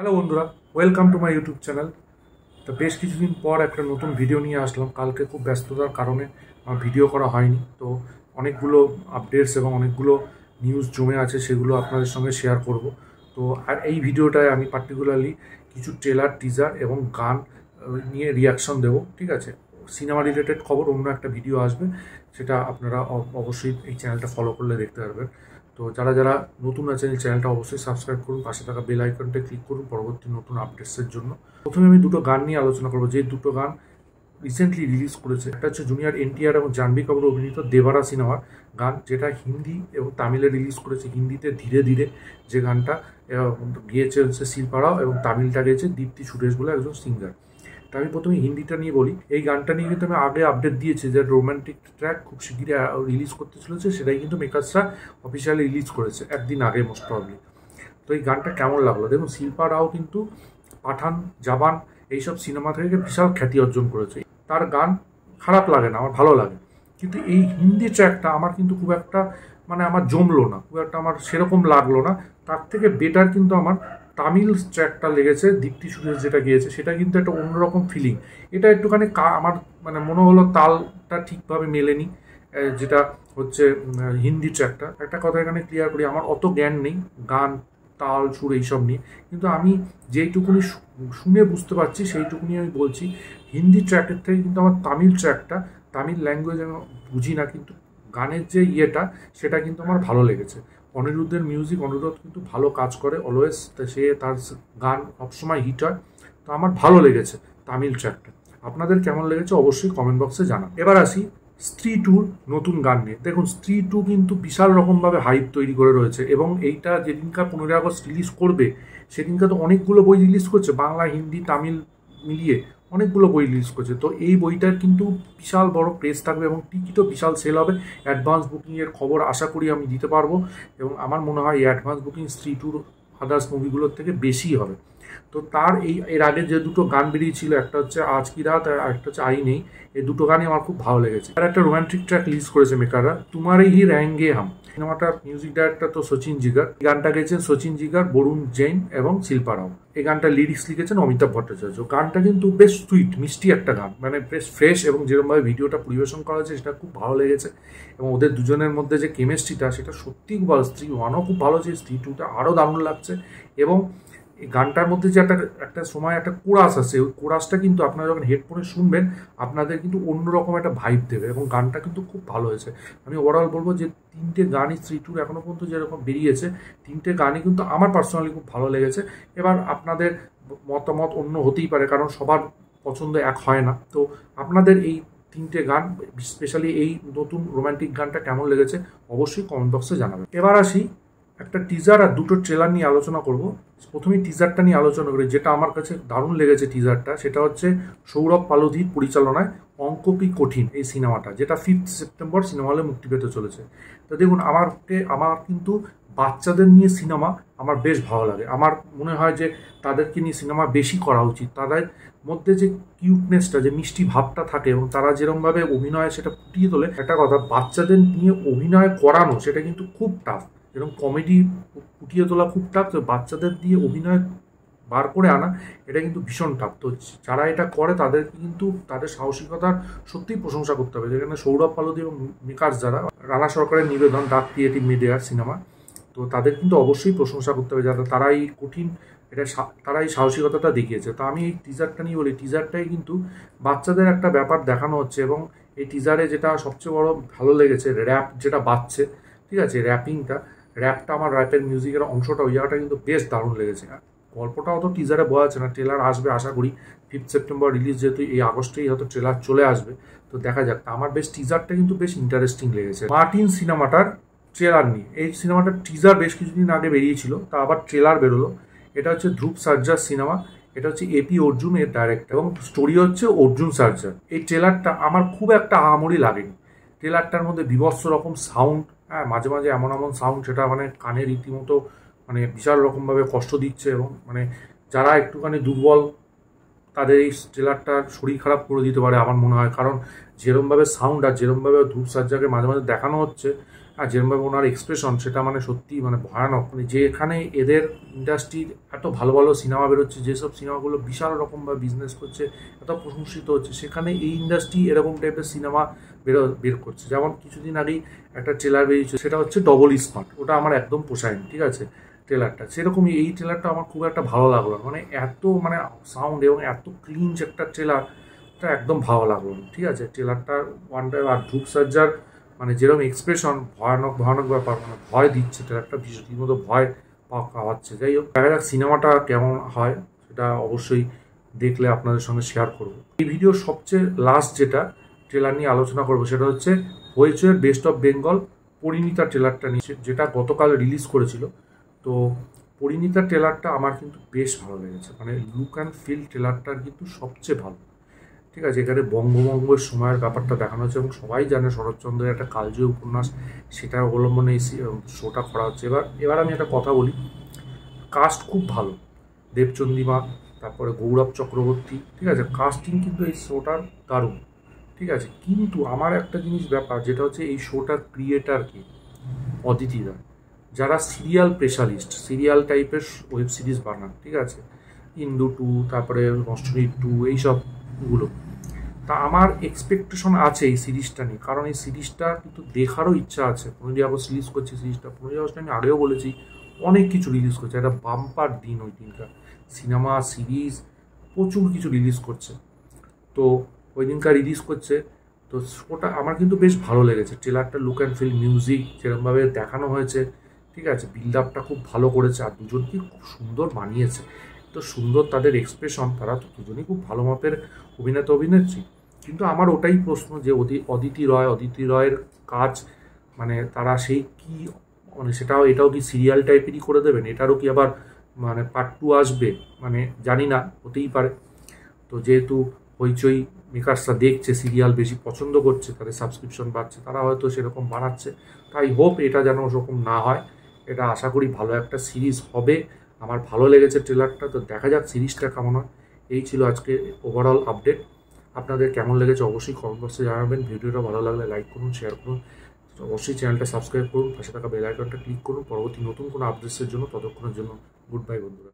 Hello বন্ধুরা, welcome to my YouTube channel. তো বেশ কিছুদিন পর একটা নতুন ভিডিও নিয়ে আসলাম। কালকে খুব ব্যস্ততার কারণে আমার ভিডিও করা হয়নি। তো অনেকগুলো আপডেটস এবং অনেকগুলো নিউজ জমে আছে, সেগুলো আপনাদের সঙ্গে শেয়ার করব। তো আর এই ভিডিওটায় আমি পার্টিকুলারলি কিছু ট্রেলার, টিজার এবং গান নিয়ে রিয়াকশন দেবো। ঠিক আছে, সিনেমা রিলেটেড খবর অন্য একটা ভিডিও আসবে, সেটা আপনারা অবশ্যই এই চ্যানেলটা ফলো করলে দেখতে পারবেন। তো যারা যারা নতুন আছেন এই চ্যানেলটা অবশ্যই সাবস্ক্রাইব করুন, পাশে থাকা বেল আইকনটা ক্লিক করুন পরবর্তী নতুন আপডেটসের জন্য। প্রথমে আমি দুটো গান নিয়ে আলোচনা করবো, যে দুটো গান রিসেন্টলি রিলিজ করেছে। একটা হচ্ছে জুনিয়র এনটিআর এবং জাহ্নবী কপুর অভিনীত দেবারা সিনেমার গান, যেটা হিন্দি এবং তামিলে রিলিজ করেছে। হিন্দিতে ধীরে ধীরে যে গানটা গিয়েছে হচ্ছে শিল্পা রাও, এবং তামিলটা গিয়েছে দীপ্তি সুরেশ বলে একজন সিঙ্গার। তো আমি প্রথমে হিন্দিটা নিয়ে বলি। এই গানটা নিয়ে কিন্তু আমি আগে আপডেট দিয়েছি যে রোমান্টিক ট্র্যাক খুব শিগগিরই রিলিজ করতে চলেছে, সেটাই কিন্তু মেকার্সরা অফিসিয়ালি রিলিজ করেছে একদিন আগে মোস্ট প্রবলি। তো এই গানটা কেমন লাগলো দেখুন। শিল্পা রাও কিন্তু পাঠান, জাবান এইসব সিনেমা থেকে বিশাল খ্যাতি অর্জন করেছে। তার গান খারাপ লাগে না, আমার ভালো লাগে। কিন্তু এই হিন্দি ট্র্যাকটা আমার কিন্তু খুব একটা আমার জমলো না, খুব একটা আমার সেরকম লাগলো না। তার থেকে বেটার কিন্তু আমার তামিল ট্র্যাকটা লেগেছে, দীপ্তি সুরেশ যেটা গিয়েছে, সেটা কিন্তু একটা অন্যরকম ফিলিং। এটা একটুখানি আমার মনে হলো তালটা ঠিকভাবে মেলেনি, যেটা হচ্ছে হিন্দি ট্র্যাকটা। একটা কথা এখানে ক্লিয়ার করি, আমার অত জ্ঞান নেই গান, তাল, সুর এইসব নিয়ে, কিন্তু আমি যেইটুকুনি শুনে বুঝতে পারছি সেইটুকুনি আমি বলছি। হিন্দি ট্র্যাকের থেকে কিন্তু আমার তামিল ট্র্যাকটা, তামিল ল্যাঙ্গুয়েজ আমি বুঝি না, কিন্তু গানের যে ইয়েটা সেটা কিন্তু আমার ভালো লেগেছে। অনিরুদ্ধের মিউজিক, অনিরুদ্ধ কিন্তু ভালো কাজ করে অলওয়েজ, সে তার গান সবসময় হিট হয়। তো আমার ভালো লেগেছে তামিল ট্র্যাকটা। আপনাদের কেমন লেগেছে অবশ্যই কমেন্ট বক্সে জানান। এবার আসি স্ত্রী টুর নতুন গান নিয়ে। দেখুন, স্ত্রী টু কিন্তু বিশাল রকমভাবে হাইপ তৈরি করে রয়েছে, এবং এইটা যেদিনকার 15 আগস্ট রিলিজ করবে সেদিনকার তো অনেকগুলো বই রিলিজ করছে, বাংলা, হিন্দি, তামিল মিলিয়ে অনেকগুলো বই রিলিজ করছে। তো এই বইটার কিন্তু বিশাল বড় প্রেস থাকবে এবং টিকিটও বিশাল সেল হবে। অ্যাডভান্স বুকিংয়ের খবর আশা করি আমি দিতে পারবো, এবং আমার মনে হয় এই অ্যাডভান্স বুকিং স্ত্রী টুর আদার্স মুভিগুলোর থেকে বেশি হবে। তো তার এর আগে যে দুটো গান বেরিয়েছিল, একটা হচ্ছে আজ কি রাত আর একটা হচ্ছে আই নেই, এই দুটো গানই আমার খুব ভালো লেগেছে। আর একটা রোমান্টিক ট্র্যাক রিলিজ করেছে মেকাররা, তোমার হি র‍্যাঙ্গে হাম। সিনেমাটার মিউজিক ডাইরেক্টর তো সচিন জিগার। এই গানটা গেছেন সচিন জিগার, বরুণ জৈন এবং শিল্পা রাও। এই গানটা লিরিক্স লিখেছেন অমিতাভ ভট্টাচার্য। গানটা কিন্তু বেশ সুইট, মিষ্টি একটা গান, বেশ ফ্রেশ, এবং যেরকমভাবে ভিডিওটা পরিবেশন করা হয়েছে সেটা খুব ভালো লেগেছে। এবং ওদের দুজনের মধ্যে যে কেমিস্ট্রিটা সেটা সত্যিই খুব ভালো। স্ত্রী ওয়ানও খুব ভালো, যে স্ত্রী টুটা আরও দারুণ লাগছে। এবং এই গানটার মধ্যে যে একটা সময় একটা কোরাস আছে, ওই কোরাসটা কিন্তু আপনারা যখন হেডফোনে শুনবেন আপনাদের কিন্তু অন্যরকম একটা ভাইব দেবে, এবং গানটা কিন্তু খুব ভালো হয়েছে। আমি ওভারঅল বলবো যে তিনটে গানই স্ত্রী টুর এখনো পর্যন্ত যেরকম বেরিয়েছে, তিনটে গানই কিন্তু আমার পার্সোনালি খুব ভালো লেগেছে। এবার আপনাদের মতামত অন্য হতেই পারে, কারণ সবার পছন্দ এক হয় না। তো আপনাদের এই তিনটে গান, স্পেশালি এই নতুন রোমান্টিক গানটা কেমন লেগেছে অবশ্যই কমেন্ট বক্সে জানাবেন। এবার আসি একটা টিজার আর দুটো ট্রেলার নিয়ে আলোচনা করব। প্রথমেই টিজারটা নিয়ে আলোচনা করি, যেটা আমার কাছে দারুণ লেগেছে টিজারটা। সেটা হচ্ছে সৌরভ পালোধির পরিচালনায় অঙ্ক কি কঠিন এই সিনেমাটা, যেটা 5 সেপ্টেম্বর সিনেমা হলে মুক্তি পেতে চলেছে। তো দেখুন, আমার কিন্তু বাচ্চাদের নিয়ে সিনেমা আমার বেশ ভালো লাগে। আমার মনে হয় যে তাদেরকে নিয়ে সিনেমা বেশি করা উচিত। তাদের মধ্যে যে কিউটনেসটা, যে মিষ্টি ভাবটা থাকে, এবং তারা যেরকমভাবে অভিনয় সেটা ফুটিয়ে তোলে। একটা কথা, বাচ্চাদের নিয়ে অভিনয় করানো সেটা কিন্তু খুব টাফ, যেরকম কমেডি ফুটিয়ে তোলা খুব টাফ, তো বাচ্চাদের দিয়ে অভিনয় বার করে আনা এটা কিন্তু ভীষণ টাফ। তো যারা এটা করে তাদেরকে কিন্তু তাদের সাহসিকতার সত্যিই প্রশংসা করতে হবে। যেখানে সৌরভ পালোধি এবং মেকার্স যারা, রানা সরকারের নিবেদন, ডাক ক্রিয়েটিভ মিডিয়ার সিনেমা, তো তাদের কিন্তু অবশ্যই প্রশংসা করতে হবে, যারা তারা এই কঠিন তারা এই সাহসিকতাটা দেখিয়েছে। তো আমি এই টিজারটা নিয়ে বলি, টিজারটাই কিন্তু বাচ্চাদের একটা ব্যাপার দেখানো হচ্ছে, এবং এই টিজারে যেটা সবচেয়ে বড় ভালো লেগেছে, র্যাপ যেটা বাজছে, ঠিক আছে, র্যাপটা আমার র্যাপের মিউজিকের অংশটা, ওই জায়গাটা কিন্তু বেশ দারুণ লেগেছে। গল্পটা অত টিজারে বোঝা যাচ্ছে না, ট্রেলার আসবে আশা করি। 5 সেপ্টেম্বর রিলিজ, যেহেতু এই আগস্টেই হয়তো ট্রেলার চলে আসবে, তো দেখা যাক। আমার বেশ টিজারটা কিন্তু বেশ ইন্টারেস্টিং লেগেছে। মার্টিন সিনেমাটার ট্রেলার নিয়ে, এই সিনেমাটার টিজার বেশ কিছুদিন আগে বেরিয়েছিল, তা আবার ট্রেলার বেরোলো। এটা হচ্ছে ধ্রুব সার্জার সিনেমা, এটা হচ্ছে এপি অর্জুন এর ডাইরেক্টর, এবং স্টোরি হচ্ছে অর্জুন সার্জার। এই ট্রেলারটা আমার খুব একটা আহামরি লাগেনি। ট্রেলারটার মধ্যে বিভৎস রকম সাউন্ড, হ্যাঁ, মাঝে মাঝে এমন এমন সাউন্ড সেটা কানে রীতিমতো বিশাল রকমভাবে কষ্ট দিচ্ছে, এবং যারা একটুখানি দুর্বল তাদের এই ট্রেলারটার শরীর খারাপ করে দিতে পারে আমার মনে হয়। কারণ যেরমভাবে সাউন্ড আর যেরমভাবে ধ্রুব সার্জাকে মাঝে মাঝে দেখানো হচ্ছে, আর যেরকমভাবে ওনার এক্সপ্রেশন সেটা মানে সত্যি মানে ভয়ানক, মানে যে এখানে এদের ইন্ডাস্ট্রির এত ভালো ভালো সিনেমা বেরোচ্ছে, যেসব সিনেমাগুলো বিশাল রকমভাবে বিজনেস করছে, এত প্রশংসিত হচ্ছে, সেখানে এই ইন্ডাস্ট্রি এরকম টাইপের সিনেমা বের করছে। যেমন কিছুদিন আগেই একটা ট্রেলার বেরিয়েছে, সেটা হচ্ছে ডবল স্মার্ট, ওটা আমার একদম পোষায়নি, ঠিক আছে ট্রেলারটা। সেরকমই এই ট্রেলারটা আমার খুব একটা ভালো লাগলো না, মানে এত মানে সাউন্ড এবং এত ক্লিন একটা ট্রেলার, এটা একদম ভালো লাগলো না, ঠিক আছে ট্রেলারটার ওয়ান টাইম। আর ধ্রুব সর্জার মানে যেরকম এক্সপ্রেশন, ভয়ানক ভয়ানক ব্যাপার, মানে ভয় দিচ্ছে ট্রেলারটা, রীতিমতো ভয় পাওয়াচ্ছে। যাই হোক, দেখা যাক সিনেমাটা কেমন হয়, সেটা অবশ্যই দেখলে আপনাদের সঙ্গে শেয়ার করব। এই ভিডিওর সবচেয়ে লাস্ট যেটা ট্রেলার নিয়ে আলোচনা করবো সেটা হচ্ছে হইচইয়ের বেস্ট অফ বেঙ্গল পরিণীতা ট্রেলারটা নিয়ে, যেটা গতকাল রিলিজ করেছিল। তো পরিণীতা ট্রেলারটা আমার কিন্তু বেশ ভালো লেগেছে, মানে লুক অ্যান্ড ফিল ট্রেলারটার কিন্তু সবচেয়ে ভালো, ঠিক আছে। এখানে বঙ্গভঙ্গের সময়ের ব্যাপারটা দেখানো হচ্ছে এবং সবাই জানে শরৎচন্দ্রের একটা কালজয়ী উপন্যাস, সেটার অবলম্বনে এই শোটা করা হচ্ছে। এবার আমি একটা কথা বলি, কাস্ট খুব ভালো, দেবচন্দিমা, তারপরে গৌরব চক্রবর্তী, ঠিক আছে, কাস্টিং কিন্তু এই শোটার দারুণ, ঠিক আছে। কিন্তু আমার একটা জিনিস ব্যাপার যেটা হচ্ছে এই শোটার ক্রিয়েটার কি, অদিতি রায়, যারা সিরিয়াল স্পেশালিস্ট, সিরিয়াল টাইপের ওয়েব সিরিজ বানান, ঠিক আছে, ইন্দু 2, তারপরে অষ্টমী 2, এইসবগুলো। তা আমার এক্সপেকটেশন আছে এই সিরিজটা নিয়ে, কারণ এই সিরিজটা কিন্তু দেখারও ইচ্ছা আছে। 15 আগস্ট রিলিজ করছে সিরিজটা, 15 আগস্ট আমি আগেও বলেছি অনেক কিছু রিলিজ করছে, একটা বাম্পার দিন ওই দিনকার, সিনেমা সিরিজ প্রচুর কিছু রিলিজ করছে। তো ওই দিনকার রিলিজ করছে, তো ওটা আমার কিন্তু বেশ ভালো লেগেছে। ট্রেলারটা, লুক অ্যান্ড ফিল, মিউজিক যেরকমভাবে দেখানো হয়েছে, ঠিক আছে, বিল্ড আপটা খুব ভালো করেছে, আর দুজনকে খুব সুন্দর বানিয়েছে, তো সুন্দর তাদের এক্সপ্রেশন, তারা তো দুজনেই খুব ভালো মাপের অভিনেতা অভিনেত্রী। কিন্তু আমার ওটাই প্রশ্ন যে অদিতি রয়ের কাজ, মানে তারা সেই কি, মানে এটাও কি সিরিয়াল টাইপেরই করে দেবেন, এটারও কি আবার মানে পার্ট 2 আসবে, মানে জানি না, হতেই পারে। তো যেহেতু হইচই মেকার্সরা দেখছে সিরিয়াল বেশি পছন্দ করছে, তাদের সাবস্ক্রিপশন বাড়ছে, তারা হয়তো সেরকম বানাচ্ছে, তাই হোপ এটা যেন ওরকম না হয়। এটা আশা করি ভালো একটা সিরিজ হবে। আমার ভালো লেগেছে ট্রেলারটা, তো দেখা যাক সিরিজটা কেমন হয়। এই ছিল আজকে ওভারঅল আপডেট। আপনাদের কেমন লেগেছে অবশ্যই কমেন্ট বক্সে জানাবেন। ভিডিওটা ভালো লাগলে লাইক করুন, শেয়ার করুন, অবশ্যই চ্যানেলটা সাবস্ক্রাইব করুন, পাশে থাকা বেল আইকনটা ক্লিক করুন পরবর্তী নতুন কোনো আপডেটসের জন্য। ততক্ষণের জন্য গুড বাই বন্ধুরা।